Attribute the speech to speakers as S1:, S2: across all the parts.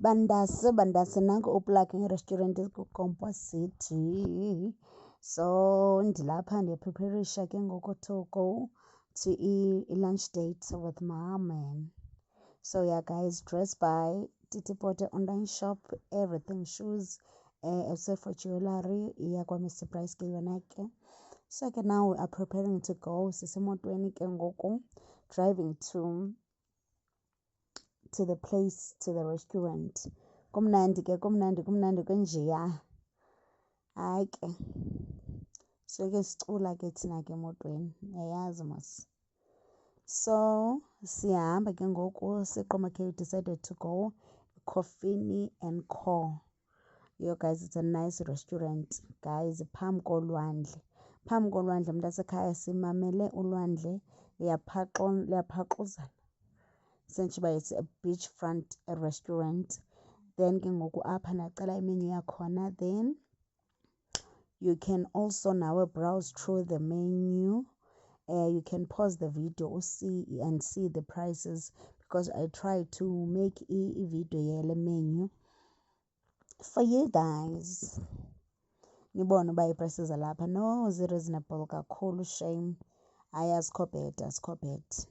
S1: bandase nanku uplugging restaurant kuKompo City. So ndilapha ndiyapreparisha ke ngoku to go to lunch date with my man. So yeah guys, dress by Titipote online shop, everything shoes, except for jewelry iyakwa Mr Price ke yona ke. So ke now we are preparing to go sisemotweni ke ngoku driving to the place, to the restaurant. Kumnandi kunjeya. Hayi ke so ke sicula ke thina ke emotweni, yayazi mos. So siyahamba ke ngoku siqoma ke decided to go Coffee and Co. Yo guys, it's a nice restaurant guys, phambi kolwandle mntasekhaya simamele ulwandle, liyaphaxuzana. Essentially it's a beachfront restaurant. Then ke ngoku apha nacala imenu yakhona, then you can also now browse through the menu. You can pause the video see the prices, because I try to make a video yele menu for you guys. Nibone uba ii-prices zalapha no zi-reasonable kakhulu, shame. Hayi azikho bad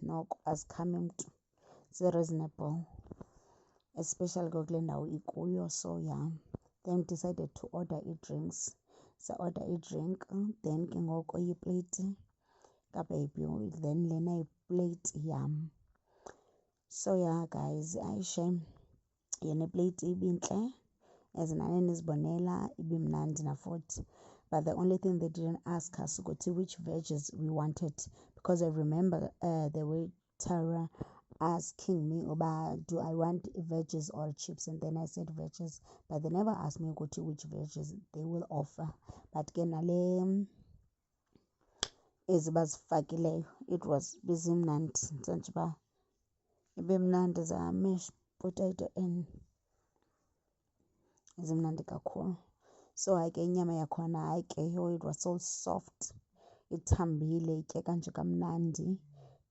S1: noko azikhami mntu, zi-reasonable, especially kule ndawo ikuyo. So yeah, then decided to order i-drinks. Sa-order i-drink, then ke ngoku iplate kababy, then lena iplate yam. So yeah guys, ayishem yena iplate ibintle, ezinane nizibonela, ibimnandi nafuthi. But the only thing they didn't ask us ukuthi which veggies we wanted, because I remember the waiter asking me about do I want veggies or chips, and then I said veggies, but they never asked me ukuthi which veggies they will offer. But ke nale ezibazifakileyo, it was bizimnandi, ntsentshi uba ibimnandi, za-mashed potato and zimnandi kakhulu. So hayi ke inyama yakhona, hayi ke yho, it was so soft, ithambile, ityeka nje kamnandi,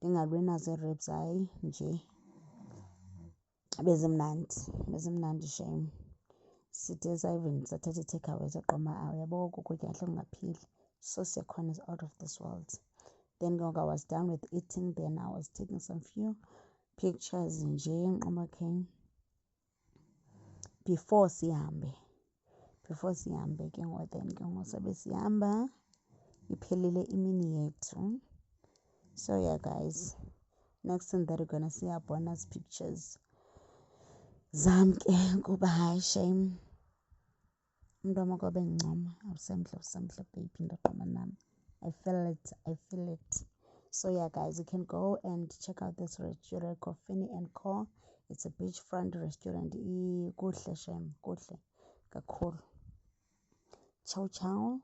S1: ndingalwi nazo ii-ribs, hayi nje bezimnandi shame. Side even sathatha i-takeaway saqoma, uyabo oku kutya kahle kungaphili. Sauce yakhona is out of this world. Then I was done with eating, then I was taking some few pictures nje nqoma ke before sihambe ke ngoku. Then ke ngoku sabe sihamba, iphelile imini yethu. So yeah guys, next thing that you're gonna see are bonus pictures zam ke, kuba hayi shame umntu wam akwaba encoma, awusemhle baby, ndaqoma nam. I feel it. So yeah guys, you can go and check out this restaurant, Coffee and Co. It's a beachfront restaurant. Kuhle shame, kuhle kakhulu. Ciao.